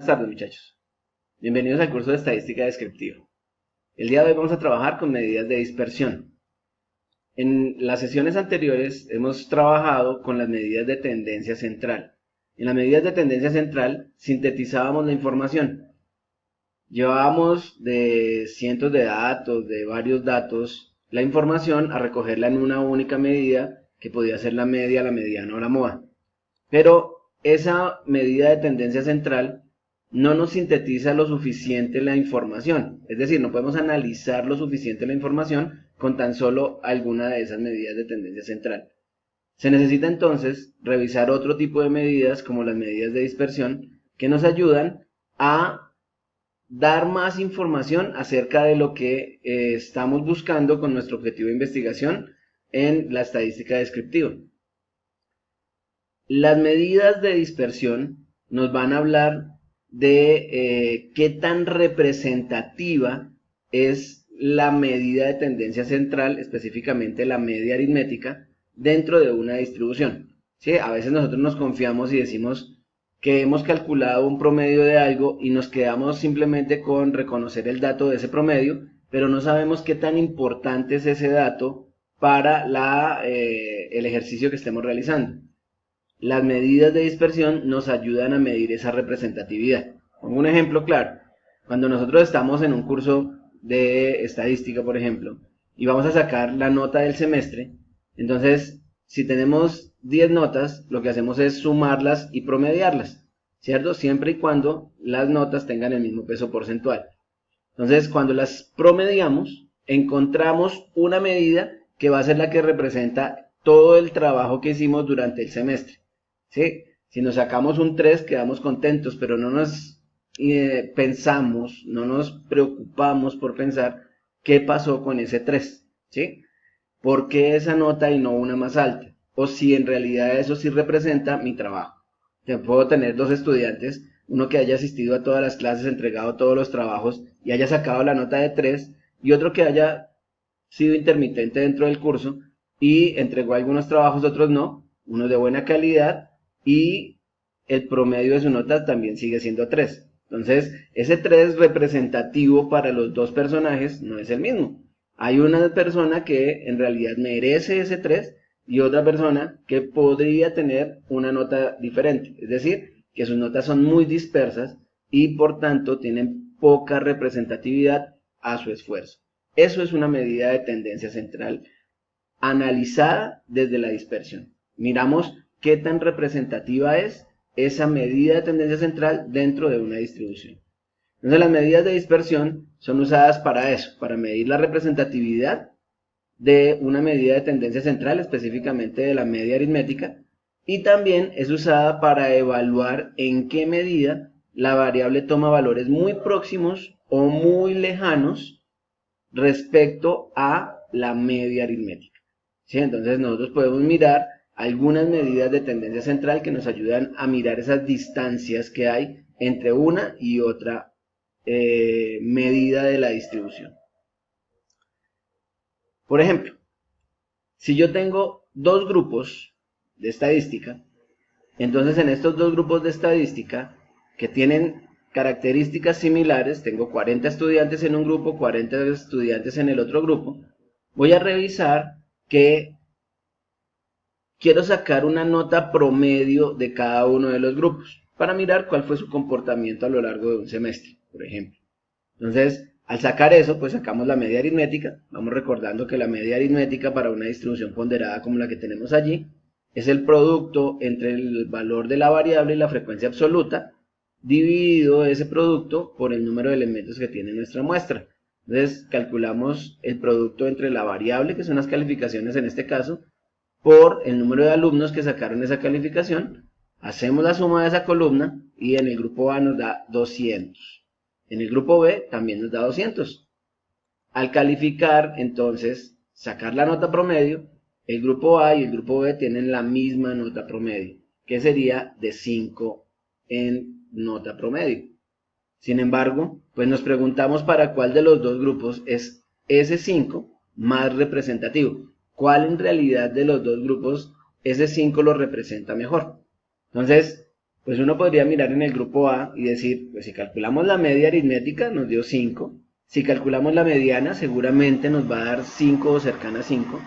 Buenas tardes, muchachos. Bienvenidos al curso de estadística descriptiva. El día de hoy vamos a trabajar con medidas de dispersión. En las sesiones anteriores hemos trabajado con las medidas de tendencia central. En las medidas de tendencia central sintetizábamos la información. Llevábamos de cientos de datos, de varios datos, la información a recogerla en una única medida que podía ser la media, la mediana o la moda. Pero esa medida de tendencia central no nos sintetiza lo suficiente la información, es decir, no podemos analizar lo suficiente la información con tan solo alguna de esas medidas de tendencia central. Se necesita entonces revisar otro tipo de medidas como las medidas de dispersión que nos ayudan a dar más información acerca de lo que estamos buscando con nuestro objetivo de investigación en la estadística descriptiva. Las medidas de dispersión nos van a hablar de qué tan representativa es la medida de tendencia central, específicamente la media aritmética, dentro de una distribución. ¿Sí? A veces nosotros nos confiamos y decimos que hemos calculado un promedio de algo y nos quedamos simplemente con reconocer el dato de ese promedio, pero no sabemos qué tan importante es ese dato para el ejercicio que estemos realizando. Las medidas de dispersión nos ayudan a medir esa representatividad. Pongo un ejemplo claro. Cuando nosotros estamos en un curso de estadística, por ejemplo, y vamos a sacar la nota del semestre, entonces, si tenemos 10 notas, lo que hacemos es sumarlas y promediarlas, ¿cierto? Siempre y cuando las notas tengan el mismo peso porcentual. Entonces, cuando las promediamos, encontramos una medida que va a ser la que representa todo el trabajo que hicimos durante el semestre. ¿Sí? Si nos sacamos un 3 quedamos contentos, pero no nos pensamos, no nos preocupamos por pensar qué pasó con ese 3, ¿sí? ¿Por qué esa nota y no una más alta? O si en realidad eso sí representa mi trabajo. Yo puedo tener dos estudiantes, uno que haya asistido a todas las clases, entregado todos los trabajos y haya sacado la nota de 3, y otro que haya sido intermitente dentro del curso y entregó algunos trabajos, otros no, unos de buena calidad, y el promedio de su nota también sigue siendo 3. Entonces, ese 3 representativo para los dos personajes no es el mismo. Hay una persona que en realidad merece ese 3 y otra persona que podría tener una nota diferente. Es decir, que sus notas son muy dispersas y por tanto tienen poca representatividad a su esfuerzo. Eso es una medida de tendencia central analizada desde la dispersión. Miramos qué tan representativa es esa medida de tendencia central dentro de una distribución. Entonces las medidas de dispersión son usadas para eso, para medir la representatividad de una medida de tendencia central, específicamente de la media aritmética, y también es usada para evaluar en qué medida la variable toma valores muy próximos o muy lejanos respecto a la media aritmética. ¿Sí? Entonces nosotros podemos mirar algunas medidas de tendencia central que nos ayudan a mirar esas distancias que hay entre una y otra medida de la distribución. Por ejemplo, si yo tengo dos grupos de estadística, entonces en estos dos grupos de estadística que tienen características similares, tengo 40 estudiantes en un grupo, 40 estudiantes en el otro grupo, voy a revisar que quiero sacar una nota promedio de cada uno de los grupos para mirar cuál fue su comportamiento a lo largo de un semestre, por ejemplo. Entonces, al sacar eso, pues sacamos la media aritmética. Vamos recordando que la media aritmética para una distribución ponderada como la que tenemos allí es el producto entre el valor de la variable y la frecuencia absoluta dividido ese producto por el número de elementos que tiene nuestra muestra. Entonces, calculamos el producto entre la variable, que son las calificaciones en este caso, por el número de alumnos que sacaron esa calificación, hacemos la suma de esa columna y en el grupo A nos da 200. En el grupo B también nos da 200. Al calificar, entonces, sacar la nota promedio, el grupo A y el grupo B tienen la misma nota promedio, que sería de 5 en nota promedio. Sin embargo, pues nos preguntamos para cuál de los dos grupos es ese 5 más representativo. ¿Cuál en realidad de los dos grupos ese 5 lo representa mejor? Entonces, Pues uno podría mirar en el grupo A y decir, pues si calculamos la media aritmética nos dio 5, si calculamos la mediana seguramente nos va a dar 5 o cercana a 5,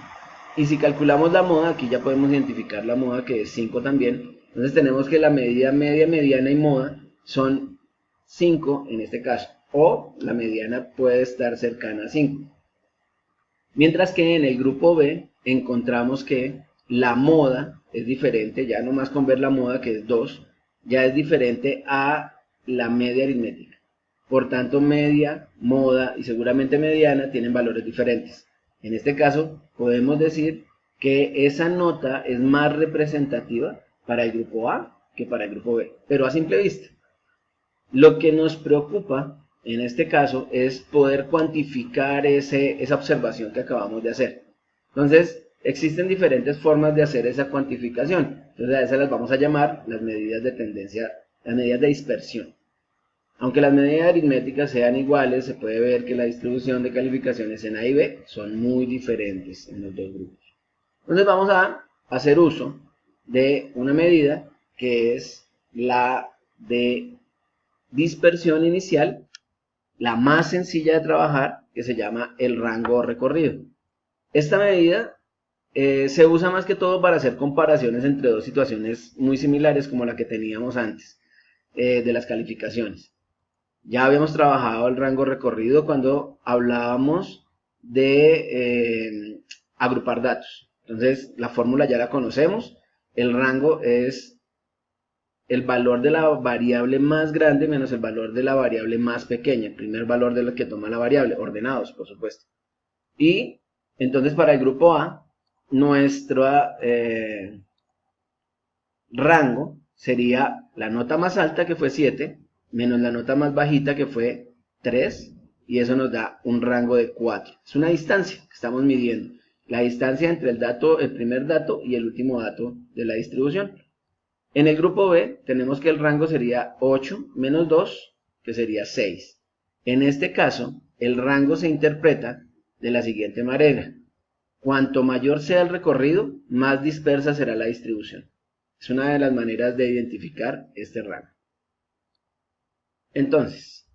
y si calculamos la moda, aquí ya podemos identificar la moda que es 5 también, entonces tenemos que la medida media, mediana y moda son 5 en este caso, o la mediana puede estar cercana a 5. Mientras que en el grupo B encontramos que la moda es diferente, ya nomás con ver la moda que es 2, ya es diferente a la media aritmética. Por tanto, media, moda y seguramente mediana tienen valores diferentes. En este caso, podemos decir que esa nota es más representativa para el grupo A que para el grupo B, pero a simple vista. Lo que nos preocupa en este caso es poder cuantificar esa observación que acabamos de hacer. Entonces, existen diferentes formas de hacer esa cuantificación. Entonces, a esas las vamos a llamar las medidas de tendencia, las medidas de dispersión. Aunque las medidas aritméticas sean iguales, se puede ver que la distribución de calificaciones en A y B son muy diferentes en los dos grupos. Entonces, vamos a hacer uso de una medida que es la de dispersión inicial, la más sencilla de trabajar, que se llama el rango recorrido. Esta medida se usa más que todo para hacer comparaciones entre dos situaciones muy similares como la que teníamos antes de las calificaciones. Ya habíamos trabajado el rango recorrido cuando hablábamos de agrupar datos. Entonces la fórmula ya la conocemos. El rango es el valor de la variable más grande menos el valor de la variable más pequeña, el primer valor de lo que toma la variable, ordenados por supuesto. Y entonces para el grupo A, nuestro rango sería la nota más alta que fue 7, menos la nota más bajita que fue 3, y eso nos da un rango de 4. Es una distancia que estamos midiendo, la distancia entre el primer dato y el último dato de la distribución. En el grupo B tenemos que el rango sería 8 menos 2, que sería 6. En este caso, el rango se interpreta de la siguiente manera. Cuanto mayor sea el recorrido, más dispersa será la distribución. Es una de las maneras de identificar este rango. Entonces,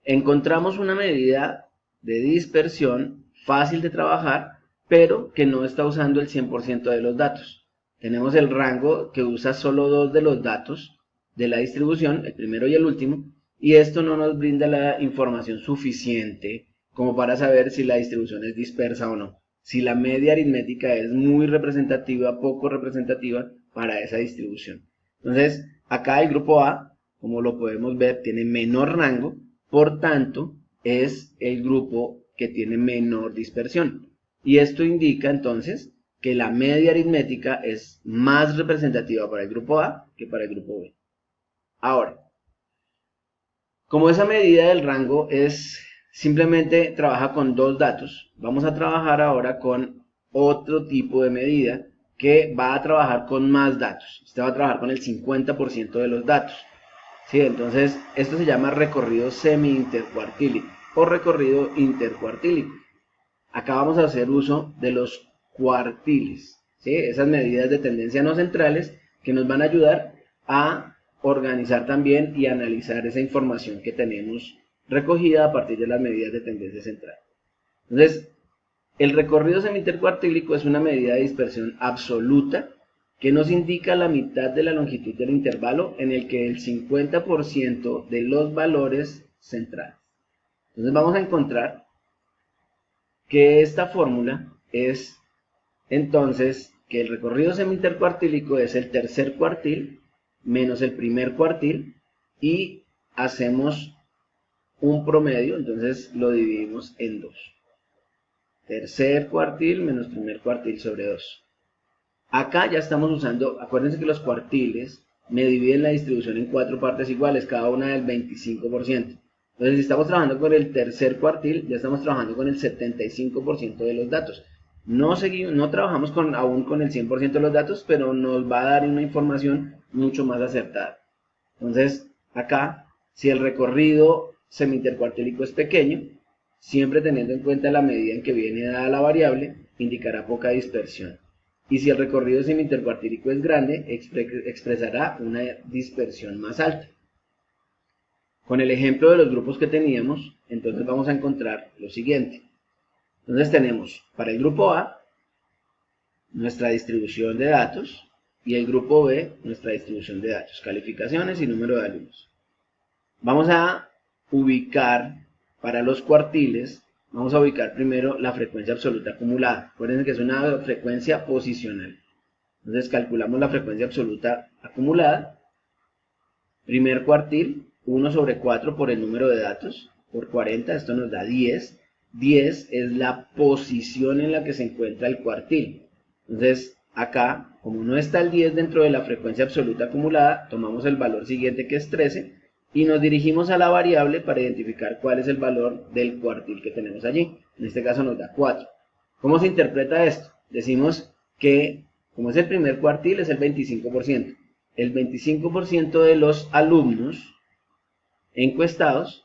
encontramos una medida de dispersión fácil de trabajar, pero que no está usando el 100% de los datos. Tenemos el rango que usa solo 2 de los datos de la distribución, el primero y el último, y esto no nos brinda la información suficiente como para saber si la distribución es dispersa o no. Si la media aritmética es muy representativa, poco representativa para esa distribución. Entonces, acá el grupo A, como lo podemos ver, tiene menor rango, por tanto, es el grupo que tiene menor dispersión. Y esto indica entonces que la media aritmética es más representativa para el grupo A que para el grupo B. Ahora, como esa medida del rango simplemente trabaja con 2 datos, vamos a trabajar ahora con otro tipo de medida que va a trabajar con más datos. Este va a trabajar con el 50% de los datos. ¿Sí? Entonces, esto se llama recorrido semi-intercuartílico o recorrido intercuartílico. Acá vamos a hacer uso de los cuartiles, ¿sí? Esas medidas de tendencia no centrales que nos van a ayudar a organizar también y analizar esa información que tenemos recogida a partir de las medidas de tendencia central. Entonces, el recorrido semi-intercuartílico es una medida de dispersión absoluta que nos indica la mitad de la longitud del intervalo en el que el 50% de los valores centrales. Entonces vamos a encontrar que esta fórmula es entonces que el recorrido semi-intercuartílico es el tercer cuartil menos el primer cuartil y hacemos un promedio, entonces lo dividimos en 2. Tercer cuartil menos primer cuartil sobre 2. Acá ya estamos usando, acuérdense que los cuartiles me dividen la distribución en 4 partes iguales, cada una del 25%. Entonces, si estamos trabajando con el tercer cuartil, ya estamos trabajando con el 75% de los datos. No trabajamos aún con el 100% de los datos, pero nos va a dar una información mucho más acertada. Entonces, acá, si el recorrido semi-intercuartílico es pequeño, siempre teniendo en cuenta la medida en que viene dada la variable, indicará poca dispersión. y si el recorrido semintercuartílico es grande, expresará una dispersión más alta. Con el ejemplo de los grupos que teníamos, entonces vamos a encontrar lo siguiente. Entonces tenemos para el grupo A nuestra distribución de datos y el grupo B nuestra distribución de datos, calificaciones y número de alumnos. Vamos a ubicar para los cuartiles, vamos a ubicar primero la frecuencia absoluta acumulada. Acuérdense que es una frecuencia posicional. Entonces calculamos la frecuencia absoluta acumulada. Primer cuartil, 1 sobre 4 por el número de datos, por 40, esto nos da 10. 10 es la posición en la que se encuentra el cuartil. Entonces, acá, como no está el 10 dentro de la frecuencia absoluta acumulada, tomamos el valor siguiente que es 13 y nos dirigimos a la variable para identificar cuál es el valor del cuartil que tenemos allí. En este caso nos da 4. ¿Cómo se interpreta esto? Decimos que, como es el primer cuartil, es el 25%. El 25% de los alumnos encuestados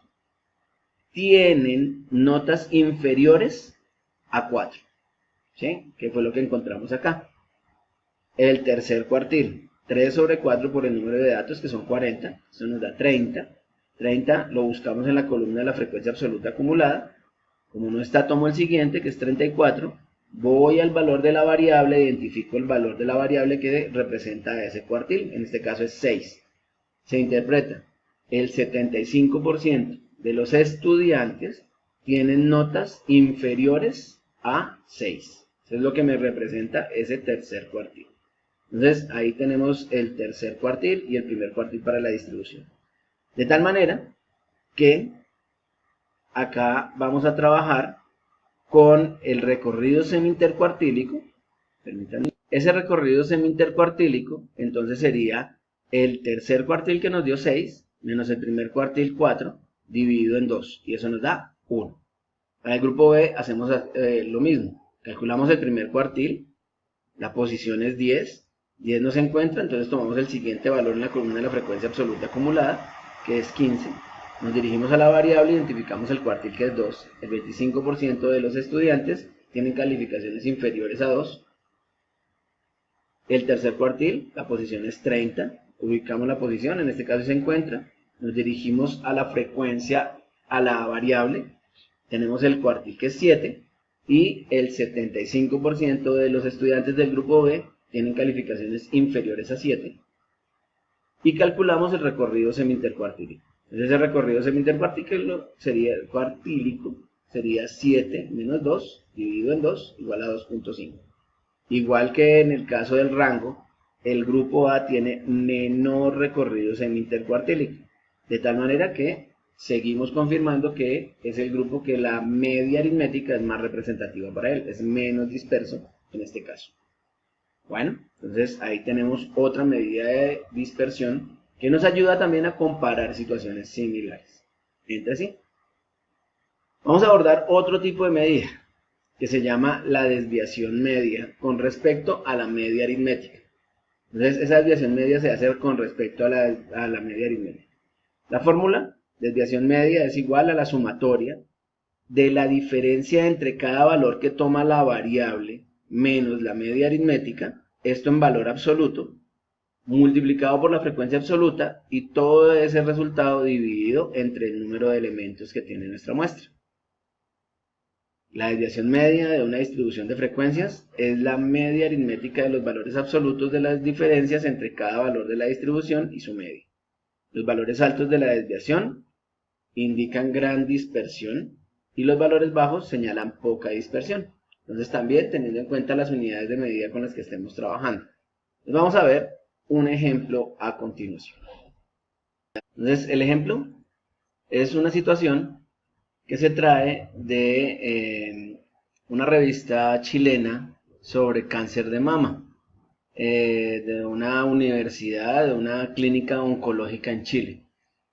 tienen notas inferiores a 4. ¿Sí? Que fue lo que encontramos acá. El tercer cuartil, 3 sobre 4 por el número de datos, que son 40, eso nos da 30. 30 lo buscamos en la columna de la frecuencia absoluta acumulada. Como no está, tomo el siguiente, que es 34. Voy al valor de la variable, identifico el valor de la variable que representa ese cuartil, en este caso es 6. Se interpreta, el 75% de los estudiantes tienen notas inferiores a 6. Eso es lo que me representa ese tercer cuartil. Entonces ahí tenemos el tercer cuartil y el primer cuartil para la distribución. De tal manera que acá vamos a trabajar con el recorrido semi-intercuartílico. Permítanme. Ese recorrido semi-intercuartílico entonces sería el tercer cuartil que nos dio 6 menos el primer cuartil 4 dividido en 2 y eso nos da 1. Para el grupo B hacemos lo mismo. Calculamos el primer cuartil, la posición es 10, 10 no se encuentra, entonces tomamos el siguiente valor en la columna de la frecuencia absoluta acumulada, que es 15, nos dirigimos a la variable, identificamos el cuartil que es 2, el 25% de los estudiantes tienen calificaciones inferiores a 2, el tercer cuartil, la posición es 30, ubicamos la posición, en este caso se encuentra, nos dirigimos a la frecuencia, a la variable, tenemos el cuartil que es 7, y el 75% de los estudiantes del grupo B tienen calificaciones inferiores a 7 y calculamos el recorrido semi-intercuartílico. Entonces el recorrido semi-intercuartílico sería 7 menos 2 dividido en 2 igual a 2.5. Igual que en el caso del rango, el grupo A tiene menor recorrido semi-intercuartílico, de tal manera que seguimos confirmando que es el grupo que la media aritmética es más representativa para él, es menos disperso en este caso. Bueno, entonces ahí tenemos otra medida de dispersión que nos ayuda también a comparar situaciones similares entre sí. Vamos a abordar otro tipo de medida que se llama la desviación media con respecto a la media aritmética. Entonces esa desviación media se hace con respecto a la media aritmética. La fórmula desviación media es igual a la sumatoria de la diferencia entre cada valor que toma la variable menos la media aritmética, esto en valor absoluto, multiplicado por la frecuencia absoluta y todo ese resultado dividido entre el número de elementos que tiene nuestra muestra. La desviación media de una distribución de frecuencias es la media aritmética de los valores absolutos de las diferencias entre cada valor de la distribución y su media. Los valores altos de la desviación indican gran dispersión y los valores bajos señalan poca dispersión. Entonces también teniendo en cuenta las unidades de medida con las que estemos trabajando. Entonces vamos a ver un ejemplo a continuación. Entonces el ejemplo es una situación que se trae de una revista chilena sobre cáncer de mama, de una universidad, de una clínica oncológica en Chile.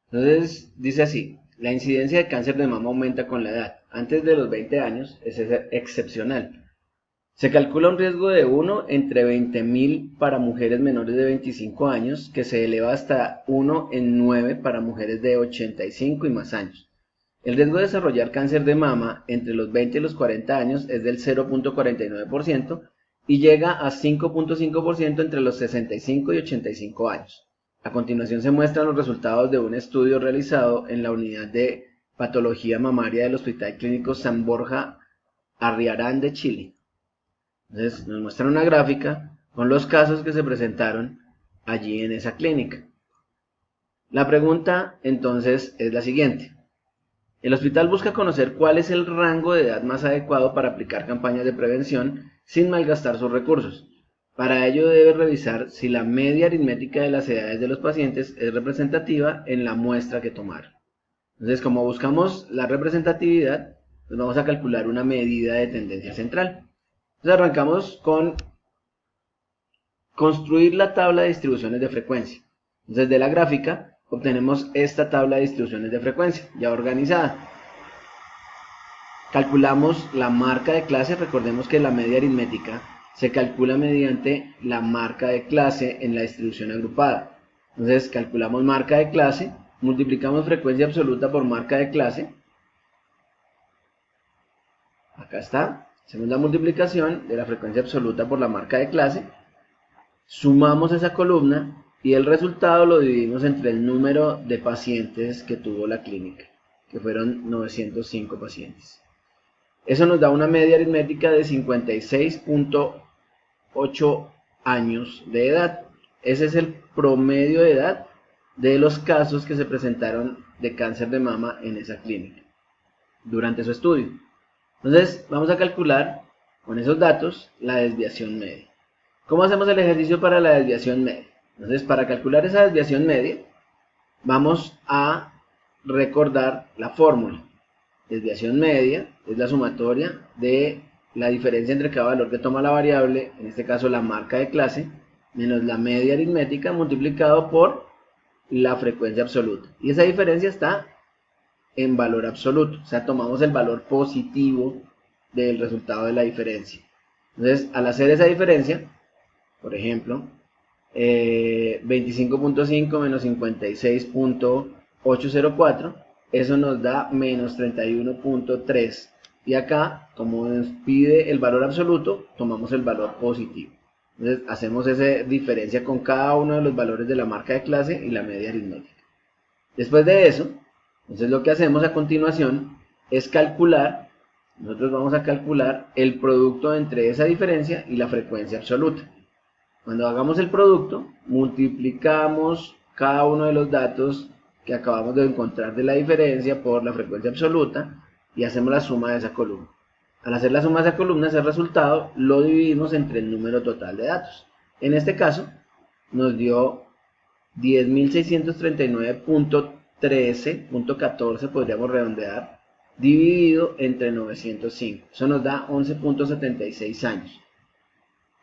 Entonces dice así: la incidencia de cáncer de mama aumenta con la edad. Antes de los 20 años es excepcional. Se calcula un riesgo de 1 entre 20.000 para mujeres menores de 25 años, que se eleva hasta 1 en 9 para mujeres de 85 y más años. El riesgo de desarrollar cáncer de mama entre los 20 y los 40 años es del 0.49% y llega a 5.5% entre los 65 y 85 años. A continuación se muestran los resultados de un estudio realizado en la unidad de patología mamaria del Hospital Clínico San Borja Arriarán de Chile. Entonces nos muestran una gráfica con los casos que se presentaron allí en esa clínica. La pregunta entonces es la siguiente. El hospital busca conocer cuál es el rango de edad más adecuado para aplicar campañas de prevención sin malgastar sus recursos. Para ello debe revisar si la media aritmética de las edades de los pacientes es representativa en la muestra que tomaron. Entonces, como buscamos la representatividad, pues vamos a calcular una medida de tendencia central. Entonces arrancamos con construir la tabla de distribuciones de frecuencia. Entonces de la gráfica obtenemos esta tabla de distribuciones de frecuencia ya organizada. Calculamos la marca de clase. Recordemos que la media aritmética se calcula mediante la marca de clase en la distribución agrupada. Entonces calculamos marca de clase, multiplicamos frecuencia absoluta por marca de clase. Acá está. Hacemos la multiplicación de la frecuencia absoluta por la marca de clase. Sumamos esa columna y el resultado lo dividimos entre el número de pacientes que tuvo la clínica, que fueron 905 pacientes. Eso nos da una media aritmética de 56.8 años de edad. Ese es el promedio de edad de los casos que se presentaron de cáncer de mama en esa clínica durante su estudio. Entonces vamos a calcular con esos datos la desviación media. ¿Cómo hacemos el ejercicio para la desviación media? Entonces, para calcular esa desviación media, vamos a recordar la fórmula. Desviación media es la sumatoria de la diferencia entre cada valor que toma la variable, en este caso la marca de clase, menos la media aritmética multiplicado por la frecuencia absoluta. Y esa diferencia está en valor absoluto, o sea, tomamos el valor positivo del resultado de la diferencia. Entonces, al hacer esa diferencia, por ejemplo, 25.5 menos 56.804, eso nos da menos 31.3. Y acá, como nos pide el valor absoluto, tomamos el valor positivo. Entonces, hacemos esa diferencia con cada uno de los valores de la marca de clase y la media aritmética. Después de eso, entonces lo que hacemos a continuación es calcular, nosotros vamos a calcular el producto entre esa diferencia y la frecuencia absoluta. Cuando hagamos el producto, multiplicamos cada uno de los datos que acabamos de encontrar de la diferencia por la frecuencia absoluta y hacemos la suma de esa columna. Al hacer la suma de esa columna, ese resultado lo dividimos entre el número total de datos. En este caso, nos dio 10.639.13.14, podríamos redondear, dividido entre 905. Eso nos da 11.76 años.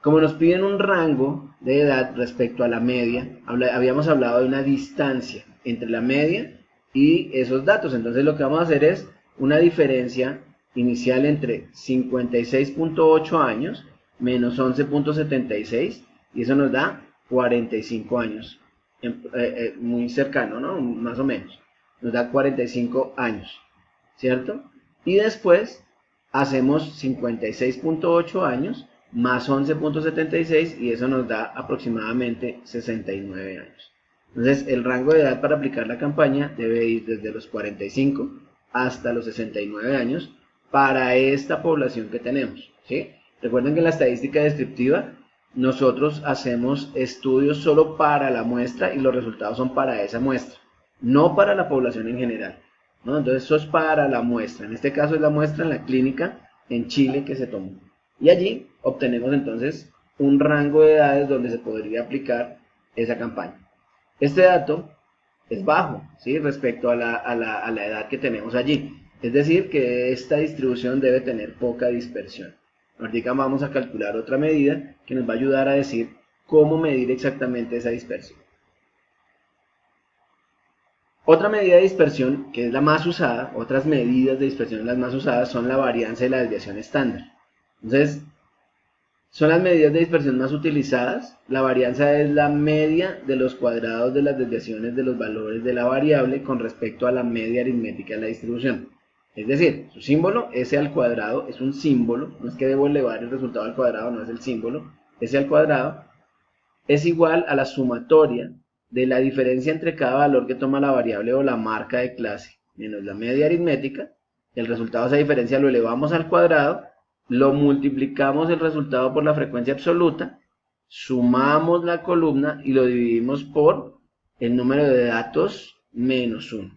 Como nos piden un rango de edad respecto a la media, habíamos hablado de una distancia entre la media y esos datos. Entonces lo que vamos a hacer es una diferencia inicial entre 56.8 años menos 11.76 y eso nos da 45 años. Muy cercano, ¿no? Más o menos. Nos da 45 años, ¿cierto? Y después hacemos 56.8 años más 11.76 y eso nos da aproximadamente 69 años. Entonces el rango de edad para aplicar la campaña debe ir desde los 45 hasta los 69 años para esta población que tenemos, ¿sí? Recuerden que en la estadística descriptiva nosotros hacemos estudios solo para la muestra y los resultados son para esa muestra, no para la población en general, ¿no? Entonces eso es para la muestra. En este caso es la muestra en la clínica en Chile que se tomó. Y allí obtenemos entonces un rango de edades donde se podría aplicar esa campaña. Este dato es bajo, ¿sí? Respecto a la edad que tenemos allí. Es decir, que esta distribución debe tener poca dispersión. Ahorita vamos a calcular otra medida que nos va a ayudar a decir cómo medir exactamente esa dispersión. Otra medida de dispersión que es la más usada, otras medidas de dispersión las más usadas son la varianza y la desviación estándar. Entonces, son las medidas de dispersión más utilizadas. La varianza es la media de los cuadrados de las desviaciones de los valores de la variable con respecto a la media aritmética de la distribución. Es decir, su símbolo, s al cuadrado, es un símbolo, no es que debo elevar el resultado al cuadrado, no es el símbolo, s al cuadrado, es igual a la sumatoria de la diferencia entre cada valor que toma la variable o la marca de clase menos la media aritmética. El resultado de esa diferencia lo elevamos al cuadrado, lo multiplicamos el resultado por la frecuencia absoluta, sumamos la columna y lo dividimos por el número de datos menos 1.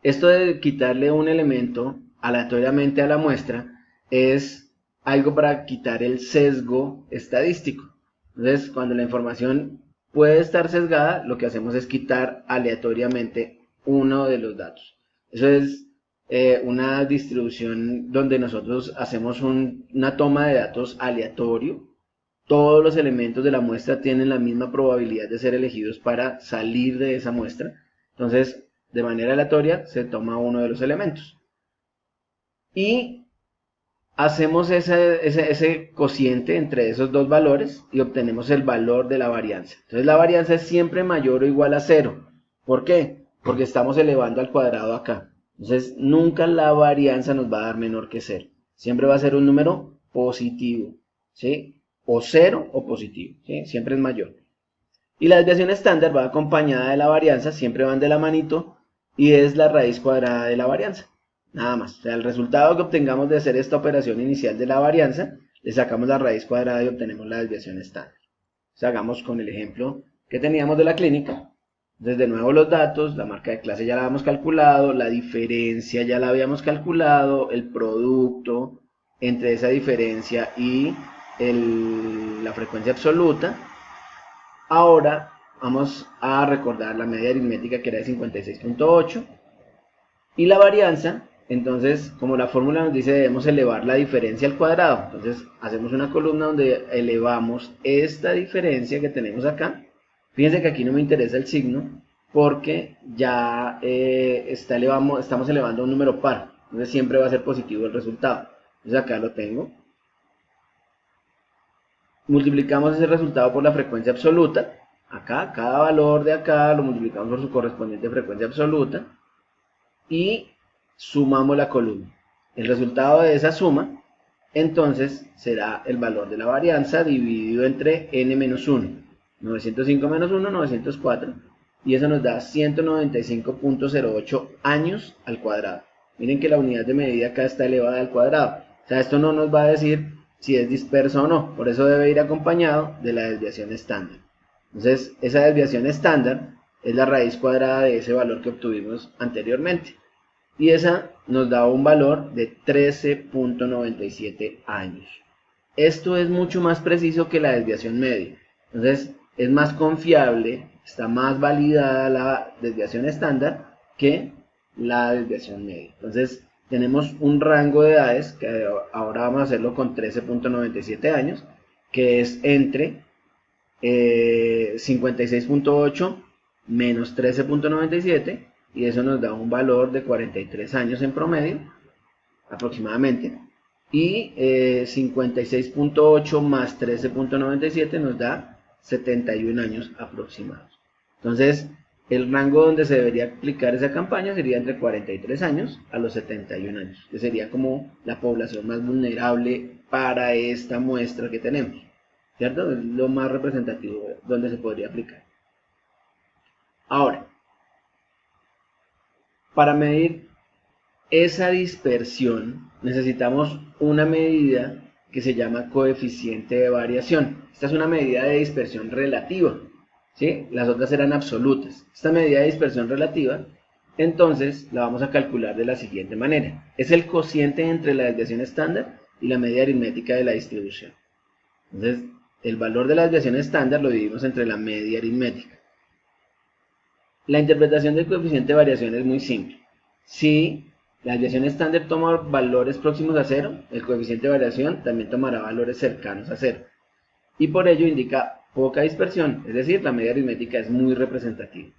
Esto de quitarle un elemento aleatoriamente a la muestra es algo para quitar el sesgo estadístico. Entonces, cuando la información puede estar sesgada, lo que hacemos es quitar aleatoriamente uno de los datos. Eso es una distribución donde nosotros hacemos una toma de datos aleatorio. Todos los elementos de la muestra tienen la misma probabilidad de ser elegidos para salir de esa muestra. Entonces, de manera aleatoria se toma uno de los elementos. Y hacemos ese cociente entre esos dos valores y obtenemos el valor de la varianza. Entonces la varianza es siempre mayor o igual a 0. ¿Por qué? Porque estamos elevando al cuadrado acá. Entonces nunca la varianza nos va a dar menor que 0. Siempre va a ser un número positivo, ¿sí? O 0 o positivo, ¿sí? Siempre es mayor. Y la desviación estándar va acompañada de la varianza, siempre van de la manito, y es la raíz cuadrada de la varianza. Nada más. O sea, el resultado que obtengamos de hacer esta operación inicial de la varianza, le sacamos la raíz cuadrada y obtenemos la desviación estándar. Entonces, hagamos con el ejemplo que teníamos de la clínica. Entonces, de nuevo los datos, la marca de clase ya la habíamos calculado, la diferencia ya la habíamos calculado, el producto entre esa diferencia y la frecuencia absoluta. Ahora vamos a recordar la media aritmética que era de 56.8 y la varianza. Entonces, como la fórmula nos dice, debemos elevar la diferencia al cuadrado. Entonces, hacemos una columna donde elevamos esta diferencia que tenemos acá. Fíjense que aquí no me interesa el signo porque ya estamos elevando a un número par. Entonces, siempre va a ser positivo el resultado. Entonces, acá lo tengo. Multiplicamos ese resultado por la frecuencia absoluta. Acá, cada valor de acá lo multiplicamos por su correspondiente frecuencia absoluta. Y sumamos la columna. El resultado de esa suma, entonces, será el valor de la varianza dividido entre n-1. 905 menos 1, 904. Y eso nos da 195.08 años al cuadrado. Miren que la unidad de medida acá está elevada al cuadrado. O sea, esto no nos va a decir si es disperso o no. Por eso debe ir acompañado de la desviación estándar. Entonces, esa desviación estándar es la raíz cuadrada de ese valor que obtuvimos anteriormente. Y esa nos da un valor de 13.97 años. Esto es mucho más preciso que la desviación media. Entonces, es más confiable, está más validada la desviación estándar que la desviación media. Entonces, tenemos un rango de edades, que ahora vamos a hacerlo con 13.97 años, que es entre 56.8 menos 13.97, y eso nos da un valor de 43 años en promedio, aproximadamente, y 56.8 más 13.97 nos da 71 años aproximados. Entonces, el rango donde se debería aplicar esa campaña sería entre 43 años a los 71 años, que sería como la población más vulnerable para esta muestra que tenemos, ¿cierto? Es lo más representativo donde se podría aplicar. Ahora, para medir esa dispersión necesitamos una medida que se llama coeficiente de variación. Esta es una medida de dispersión relativa, ¿sí? Las otras eran absolutas. Esta medida de dispersión relativa, entonces, la vamos a calcular de la siguiente manera. Es el cociente entre la desviación estándar y la media aritmética de la distribución. Entonces, el valor de la desviación estándar lo dividimos entre la media aritmética. La interpretación del coeficiente de variación es muy simple. Si la desviación estándar toma valores próximos a 0, el coeficiente de variación también tomará valores cercanos a 0. Y por ello indica poca dispersión, es decir, la media aritmética es muy representativa.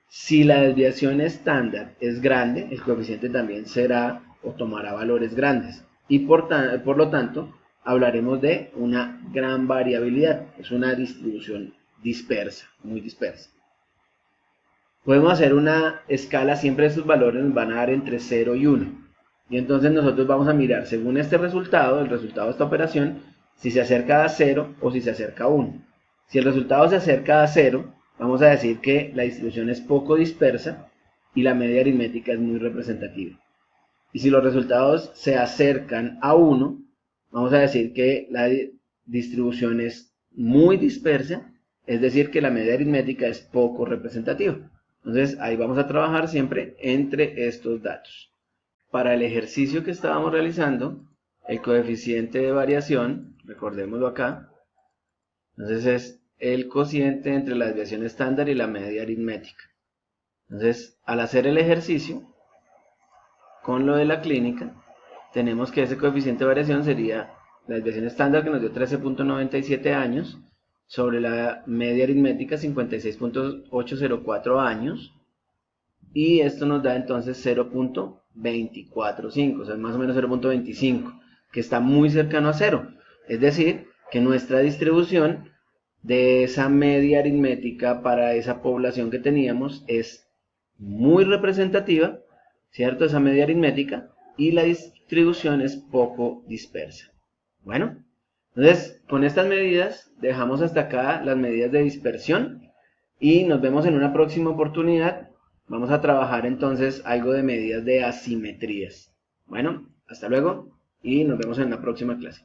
Si la desviación estándar es grande, el coeficiente también será o tomará valores grandes. Y por lo tanto, hablaremos de una gran variabilidad. Es una distribución dispersa, muy dispersa. Podemos hacer una escala, siempre estos valores nos van a dar entre 0 y 1. Y entonces nosotros vamos a mirar, según este resultado, el resultado de esta operación, si se acerca a 0 o si se acerca a 1. Si el resultado se acerca a 0, vamos a decir que la distribución es poco dispersa y la media aritmética es muy representativa. Y si los resultados se acercan a 1, vamos a decir que la distribución es muy dispersa, es decir, que la media aritmética es poco representativa. Entonces ahí vamos a trabajar siempre entre estos datos. Para el ejercicio que estábamos realizando, el coeficiente de variación, recordémoslo acá, entonces es el cociente entre la desviación estándar y la media aritmética. Entonces, al hacer el ejercicio, con lo de la clínica, tenemos que ese coeficiente de variación sería la desviación estándar, que nos dio 13.97 años, sobre la media aritmética 56.804 años, y esto nos da entonces 0.245, o sea, más o menos 0.25, que está muy cercano a 0. Es decir, que nuestra distribución de esa media aritmética para esa población que teníamos es muy representativa, ¿cierto? Esa media aritmética, y la distribución es poco dispersa. Bueno, entonces con estas medidas dejamos hasta acá las medidas de dispersión y nos vemos en una próxima oportunidad. Vamos a trabajar entonces algo de medidas de asimetrías. Bueno, hasta luego y nos vemos en la próxima clase.